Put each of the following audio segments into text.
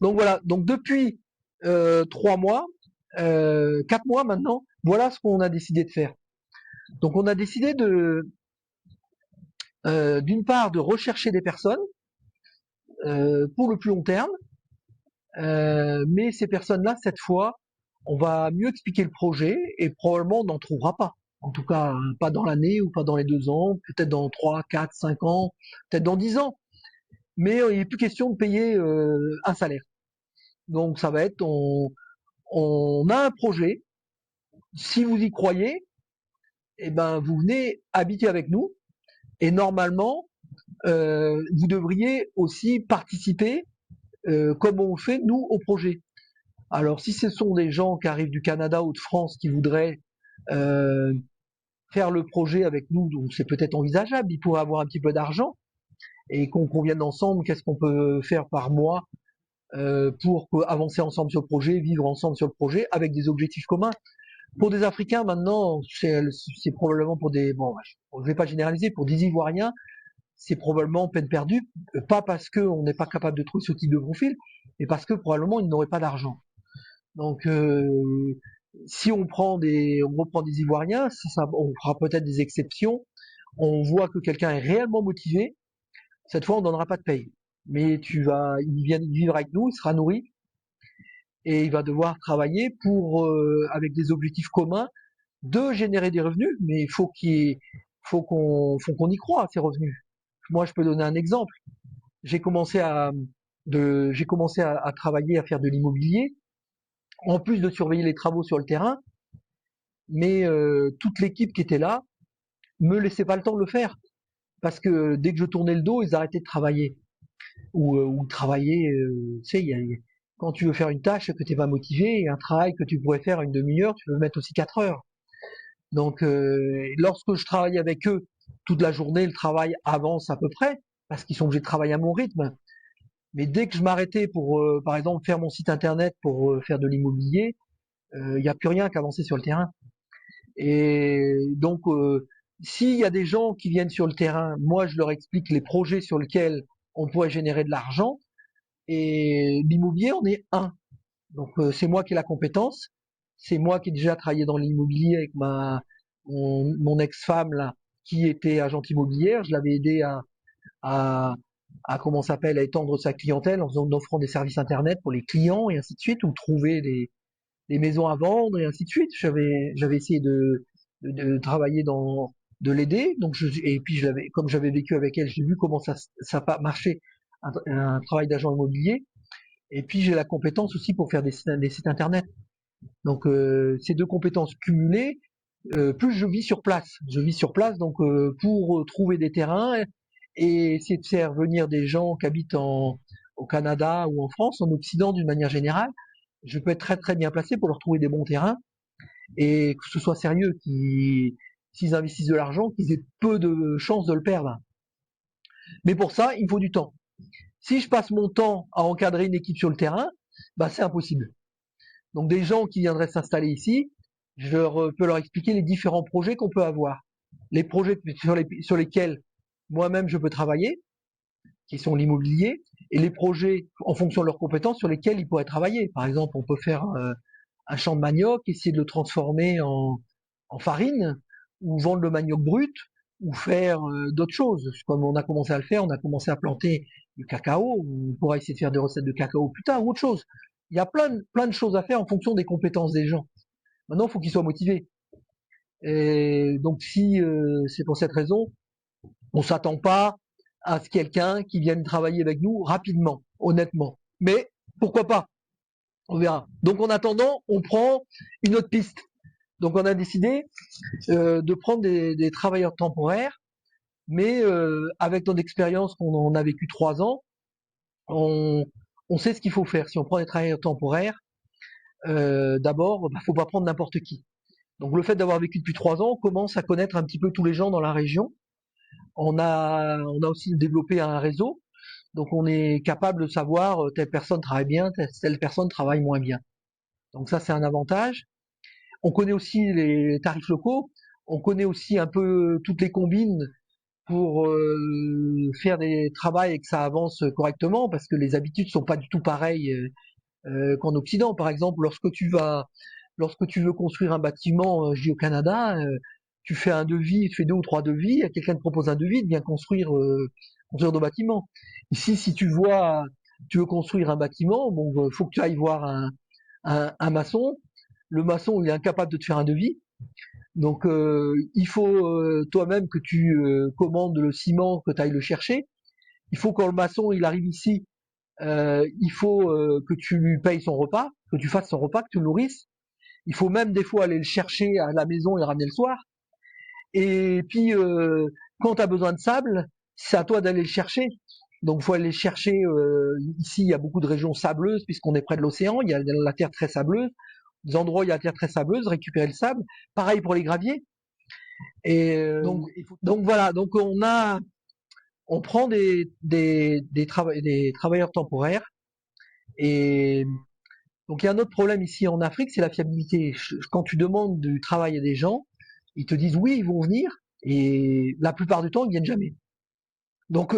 Donc voilà, donc depuis 3 mois, 4 mois maintenant, voilà ce qu'on a décidé de faire. Donc on a décidé d'une part de rechercher des personnes pour le plus long terme, mais ces personnes-là, cette fois, on va mieux expliquer le projet et probablement on n'en trouvera pas. En tout cas, pas dans l'année ou pas dans les 2 ans, peut-être dans 3, 4, 5 ans, peut-être dans 10 ans. Mais il n'est plus question de payer un salaire. Donc ça va être, on a un projet. Si vous y croyez, eh ben vous venez habiter avec nous et normalement vous devriez aussi participer comme on fait nous au projet. Alors si ce sont des gens qui arrivent du Canada ou de France qui voudraient euh, faire le projet avec nous, donc c'est peut-être envisageable, ils pourraient avoir un petit peu d'argent et qu'on convienne ensemble qu'est-ce qu'on peut faire par mois pour avancer ensemble sur le projet, vivre ensemble sur le projet avec des objectifs communs. Pour des Africains maintenant, c'est probablement pour des, bon, je vais pas généraliser, pour des Ivoiriens, c'est probablement peine perdue, pas parce qu'on n'est pas capable de trouver ce type de profil, mais parce que probablement ils n'auraient pas d'argent. Donc, si on reprend des Ivoiriens, on fera peut-être des exceptions. On voit que quelqu'un est réellement motivé. Cette fois, on ne donnera pas de paye. Mais il vient vivre avec nous, il sera nourri et il va devoir travailler pour, avec des objectifs communs, de générer des revenus. Mais faut qu'on y croit à ces revenus. Moi, je peux donner un exemple. J'ai commencé à travailler, à faire de l'immobilier, en plus de surveiller les travaux sur le terrain, mais toute l'équipe qui était là me laissait pas le temps de le faire parce que dès que je tournais le dos, ils arrêtaient de travailler ou travailler. Tu sais, quand tu veux faire une tâche que tu n'es pas motivé, un travail que tu pourrais faire une demi-heure, tu peux mettre aussi 4 heures. Donc, lorsque je travaille avec eux toute la journée, le travail avance à peu près parce qu'ils sont obligés de travailler à mon rythme. Mais dès que je m'arrêtais pour, par exemple, faire mon site internet pour faire de l'immobilier, il n'y a plus rien qui avançait sur le terrain. Et donc, s'il y a des gens qui viennent sur le terrain, moi, je leur explique les projets sur lesquels on pourrait générer de l'argent. Et l'immobilier en est un. Donc, c'est moi qui ai la compétence. C'est moi qui ai déjà travaillé dans l'immobilier avec mon ex-femme là, qui était agente immobilière. Je l'avais aidé à, comment ça s'appelle, à étendre sa clientèle en offrant des services internet pour les clients et ainsi de suite, ou trouver des maisons à vendre et ainsi de suite. J'avais essayé de travailler de l'aider. Donc et puis comme j'avais vécu avec elle, j'ai vu comment ça marchait un travail d'agent immobilier. Et puis j'ai la compétence aussi pour faire des sites internet. Donc ces deux compétences cumulées, plus je vis sur place. Je vis sur place donc pour trouver des terrains et essayer de faire venir des gens qui habitent au Canada ou en France, en Occident d'une manière générale. Je peux être très très bien placé pour leur trouver des bons terrains et que ce soit sérieux, s'ils investissent de l'argent, qu'ils aient peu de chances de le perdre. Mais pour ça, il faut du temps. Si je passe mon temps à encadrer une équipe sur le terrain, bah c'est impossible. Donc des gens qui viendraient s'installer ici, peux leur expliquer les différents projets qu'on peut avoir. Les projets sur lesquels moi-même je peux travailler, qui sont l'immobilier, et les projets en fonction de leurs compétences sur lesquels ils pourraient travailler. Par exemple, on peut faire un champ de manioc, essayer de le transformer en farine, ou vendre le manioc brut, ou faire d'autres choses. Comme on a commencé à le faire, on a commencé à planter du cacao, on pourra essayer de faire des recettes de cacao plus tard, ou autre chose. Il y a plein de choses à faire en fonction des compétences des gens. Maintenant, il faut qu'ils soient motivés. Et donc, si c'est pour cette raison, on s'attend pas à ce quelqu'un qui vienne travailler avec nous rapidement, honnêtement. Mais pourquoi pas? On verra. Donc, en attendant, on prend une autre piste. Donc, on a décidé de prendre des travailleurs temporaires, mais avec notre expérience qu'on en a vécu 3 ans, on, on sait ce qu'il faut faire. Si on prend des travailleurs temporaires, d'abord, il ne faut pas prendre n'importe qui. Donc, le fait d'avoir vécu depuis 3 ans, on commence à connaître un petit peu tous les gens dans la région. On a aussi développé un réseau, donc on est capable de savoir telle personne travaille bien, telle personne travaille moins bien. Donc ça, c'est un avantage. On connaît aussi les tarifs locaux, on connaît aussi un peu toutes les combines pour faire des travaux et que ça avance correctement, parce que les habitudes sont pas du tout pareilles qu'en Occident. Par exemple, lorsque tu veux construire un bâtiment, je dis au Canada, tu fais un devis, tu fais 2 ou 3 devis, quelqu'un te propose un devis, de bien construire ton bâtiment. Ici, si tu veux construire un bâtiment, bon, faut que tu ailles voir un maçon. Le maçon, il est incapable de te faire un devis. Donc, il faut toi-même que tu commandes le ciment, que tu ailles le chercher. Il faut quand le maçon il arrive ici, il faut que tu lui payes son repas, que tu fasses son repas, que tu le nourrisses. Il faut même des fois aller le chercher à la maison et le ramener le soir. Et puis, quand tu as besoin de sable, c'est à toi d'aller le chercher. Donc, il faut aller le chercher. Ici, il y a beaucoup de régions sableuses puisqu'on est près de l'océan. Il y a la terre très sableuse. Des endroits où il y a la terre très sableuse, récupérer le sable. Pareil pour les graviers. Et donc voilà. Donc on prend des travailleurs temporaires. Et donc il y a un autre problème ici en Afrique, c'est la fiabilité. Quand tu demandes du travail à des gens, ils te disent oui, ils vont venir, et la plupart du temps, ils viennent jamais. Donc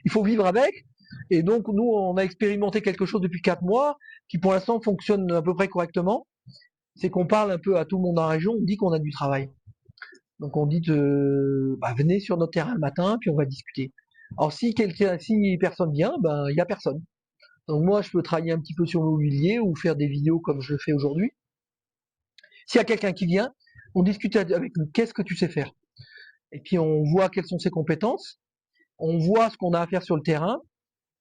il faut vivre avec. Et donc nous, on a expérimenté quelque chose depuis 4 mois qui pour l'instant fonctionne à peu près correctement. C'est qu'on parle un peu à tout le monde dans la région, on dit qu'on a du travail. Donc on dit venez sur notre terrain le matin, puis on va discuter. Alors si personne vient, il y a personne. Donc moi je peux travailler un petit peu sur l'immobilier ou faire des vidéos comme je le fais aujourd'hui. S'il y a quelqu'un qui vient, on discute avec lui. Qu'est-ce que tu sais faire? Et puis on voit quelles sont ses compétences. On voit ce qu'on a à faire sur le terrain.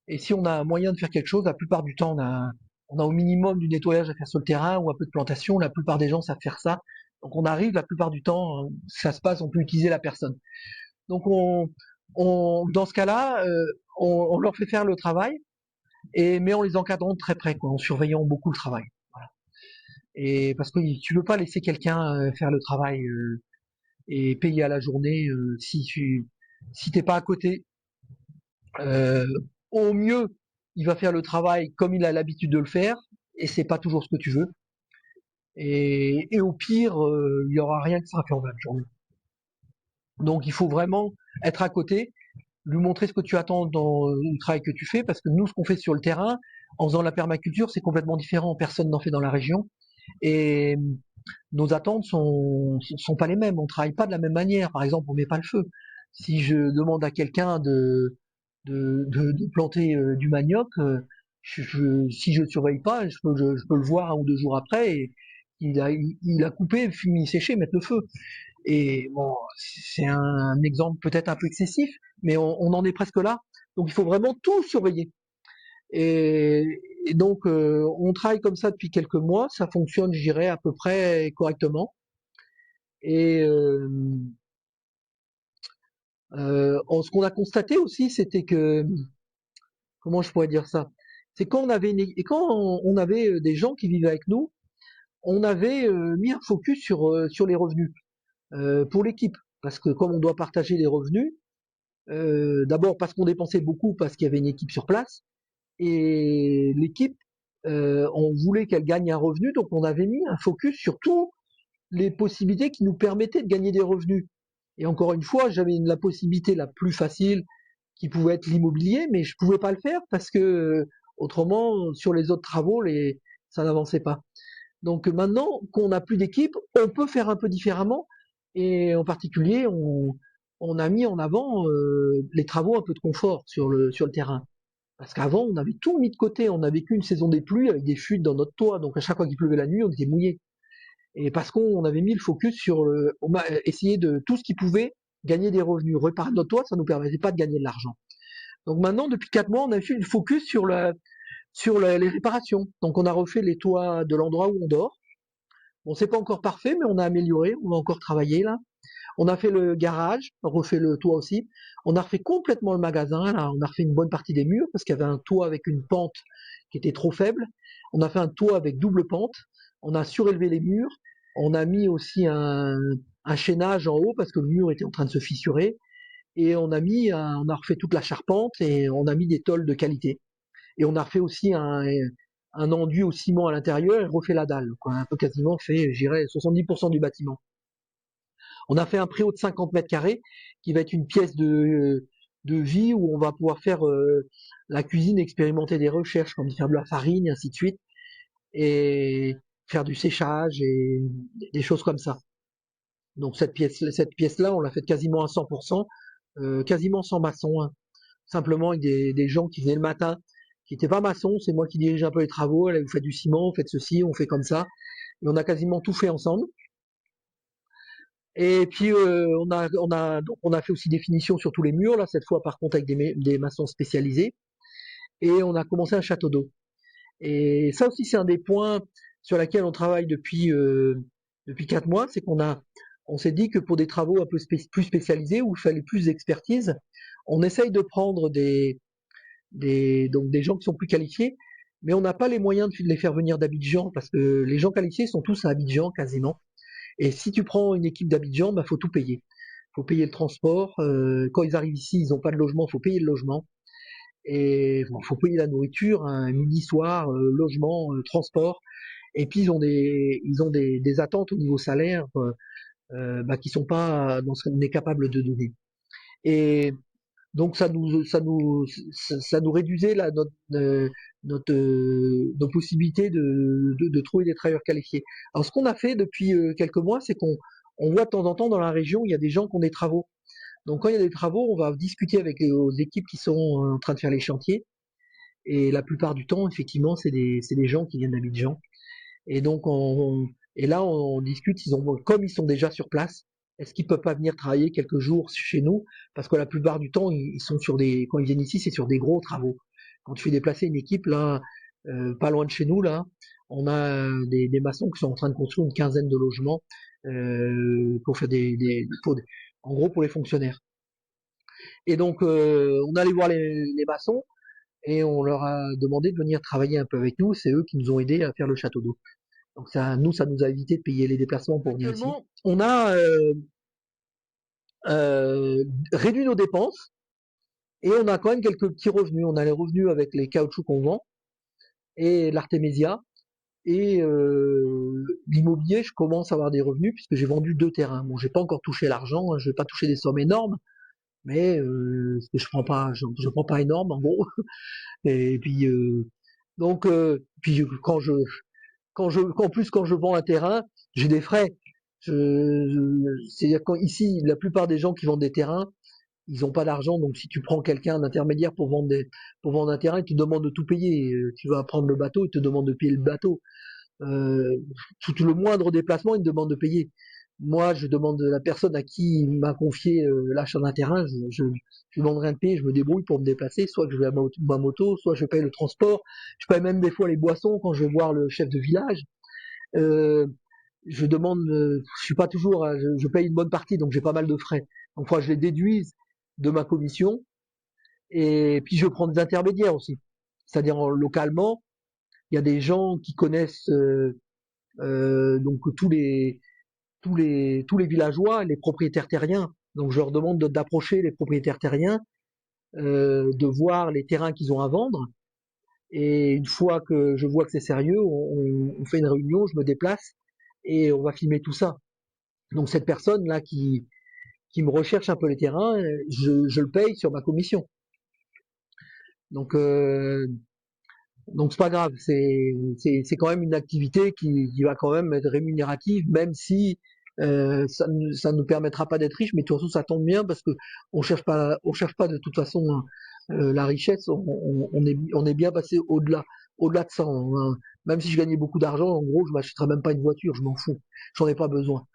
Et si on a un moyen de faire quelque chose, la plupart du temps on a au minimum du nettoyage à faire sur le terrain ou un peu de plantation. La plupart des gens savent faire ça. Donc on arrive la plupart du temps, ça se passe, on peut utiliser la personne. Donc dans ce cas-là, on leur fait faire le travail, mais en les encadrant de très près, quoi, en surveillant beaucoup le travail. Voilà. Et parce que tu veux pas laisser quelqu'un faire le travail et payer à la journée si t'es pas à côté. Euh, Au mieux, il va faire le travail comme il a l'habitude de le faire, et c'est pas toujours ce que tu veux. Et au pire, il y aura rien qui sera fait en 20 journées. Donc il faut vraiment être à côté, lui montrer ce que tu attends dans le travail que tu fais, parce que nous, ce qu'on fait sur le terrain, en faisant la permaculture, c'est complètement différent. Personne n'en fait dans la région. Et nos attentes sont pas les mêmes. On travaille pas de la même manière. Par exemple, on met pas le feu. Si je demande à quelqu'un de planter du manioc, si je ne surveille pas, je peux le voir 1 ou 2 jours après et il a coupé, fini, séché, mettre le feu. Et bon, c'est un exemple peut-être un peu excessif, mais on en est presque là. Donc il faut vraiment tout surveiller. Et donc on travaille comme ça depuis quelques mois, ça fonctionne, je dirais, à peu près correctement. Et ce qu'on a constaté aussi, c'était que, comment je pourrais dire ça, c'est quand on avait des gens qui vivaient avec nous, on avait mis un focus sur les revenus pour l'équipe, parce que comme on doit partager les revenus, d'abord parce qu'on dépensait beaucoup parce qu'il y avait une équipe sur place, et l'équipe, on voulait qu'elle gagne un revenu, donc on avait mis un focus sur toutes les possibilités qui nous permettaient de gagner des revenus. Et encore une fois, j'avais la possibilité la plus facile qui pouvait être l'immobilier, mais je pouvais pas le faire parce que autrement, sur les autres travaux, ça n'avançait pas. Donc maintenant qu'on n'a plus d'équipe, on peut faire un peu différemment. Et en particulier, on a mis en avant les travaux un peu de confort sur le terrain. Parce qu'avant, on avait tout mis de côté. On a vécu une saison des pluies avec des fuites dans notre toit. Donc à chaque fois qu'il pleuvait la nuit, on était mouillé. Et parce qu'on avait mis le focus on a essayé de tout ce qui pouvait gagner des revenus. Réparer notre toit, ça nous permettait pas de gagner de l'argent. Donc maintenant, depuis 4 mois, on a fait le focus sur les réparations. Donc on a refait les toits de l'endroit où on dort. Bon, c'est pas encore parfait, mais on a amélioré, on va encore travailler là. On a fait le garage, on refait le toit aussi. On a refait complètement le magasin, là, on a refait une bonne partie des murs parce qu'il y avait un toit avec une pente qui était trop faible. On a fait un toit avec double pente. On a surélevé les murs. On a mis aussi un chaînage en haut parce que le mur était en train de se fissurer. Et on a refait toute la charpente et on a mis des tôles de qualité. Et on a refait aussi un enduit au ciment à l'intérieur et refait la dalle, quoi. Un peu quasiment fait, je dirais, 70% du bâtiment. On a fait un préau de 50 mètres carrés qui va être une pièce de vie où on va pouvoir faire la cuisine, expérimenter des recherches, comme faire de la farine et ainsi de suite, et faire du séchage et des choses comme ça. Donc cette pièce-là, on l'a faite quasiment à 100%, quasiment sans maçon, hein. Simplement avec des gens qui venaient le matin, qui n'étaient pas maçons, c'est moi qui dirige un peu les travaux. Allez, vous faites du ciment, vous faites ceci, on fait comme ça. Et on a quasiment tout fait ensemble. Et puis on a fait aussi des finitions sur tous les murs, là, cette fois par contre avec des maçons spécialisés. Et on a commencé un château d'eau. Et ça aussi, c'est un des points sur lesquels on travaille depuis 4 mois, c'est on s'est dit que pour des travaux un peu plus spécialisés, où il fallait plus d'expertise, on essaye de prendre donc des gens qui sont plus qualifiés, mais on n'a pas les moyens de les faire venir d'Abidjan, parce que les gens qualifiés sont tous à Abidjan quasiment. Et si tu prends une équipe d'Abidjan, bah faut tout payer. Faut payer le transport. Quand ils arrivent ici, ils n'ont pas de logement, faut payer le logement. Et bon, faut payer la nourriture, un midi soir, logement, transport. Et puis ils ont des attentes au niveau salaire bah, qui sont pas dans ce qu'on est capable de donner. Et donc ça nous réduisait là, nos possibilités de trouver des travailleurs qualifiés. Alors ce qu'on a fait depuis quelques mois, c'est qu'on voit de temps en temps dans la région, il y a des gens qui ont des travaux. Donc quand il y a des travaux, on va discuter avec les équipes qui sont en train de faire les chantiers. Et la plupart du temps, effectivement, c'est des gens qui viennent d'Abidjan. Et donc et là on discute, comme ils sont déjà sur place, est-ce qu'ils peuvent pas venir travailler quelques jours chez nous? Parce que la plupart du temps, ils sont quand ils viennent ici, c'est sur des gros travaux. Quand tu fais déplacer une équipe là, pas loin de chez nous là, on a des maçons qui sont en train de construire une quinzaine de logements pour faire en gros pour les fonctionnaires. Et donc on allait voir les maçons et on leur a demandé de venir travailler un peu avec nous. C'est eux qui nous ont aidés à faire le château d'eau. Donc ça nous a évité de payer les déplacements pour venir ici. On a réduit nos dépenses et on a quand même quelques petits revenus. On a les revenus avec les caoutchoucs qu'on vend et l'artémésia. Et l'immobilier, je commence à avoir des revenus puisque j'ai vendu 2 terrains. Bon, j'ai pas encore touché l'argent, hein, je vais pas toucher des sommes énormes, mais je prends pas énorme en gros. Et puis donc puis en plus quand je vends un terrain, j'ai des frais. C'est-à-dire ici, la plupart des gens qui vendent des terrains, ils n'ont pas d'argent, donc si tu prends quelqu'un d'intermédiaire pour vendre un terrain, il te demande de tout payer. Tu vas prendre le bateau, il te demande de payer le bateau. Euh, tout le moindre déplacement, il me demande de payer. Moi, je demande à la personne à qui il m'a confié l'achat d'un terrain, je demande rien de payer, je me débrouille pour me déplacer, soit je vais à ma moto, soit je paye le transport, je paye même des fois les boissons quand je vais voir le chef de village. Euh, je demande, je suis pas toujours, je paye une bonne partie, donc j'ai pas mal de frais. Donc, faut que je les déduise de ma commission, et puis je prends des intermédiaires aussi. C'est-à-dire localement, il y a des gens qui connaissent donc tous les villageois, les propriétaires terriens. Donc je leur demande d'approcher les propriétaires terriens, de voir les terrains qu'ils ont à vendre. Et une fois que je vois que c'est sérieux, on fait une réunion, je me déplace et on va filmer tout ça. Donc cette personne là qui me recherche un peu les terrains, je le paye sur ma commission. Donc donc c'est pas grave, c'est quand même une activité qui va quand même être rémunérative, même si ça ne nous permettra pas d'être riche, mais de toute façon ça tombe bien parce que on cherche pas de toute façon la richesse, on est bien passé au-delà de ça. Même si je gagnais beaucoup d'argent, en gros, je m'achèterais même pas une voiture, je m'en fous, j'en ai pas besoin.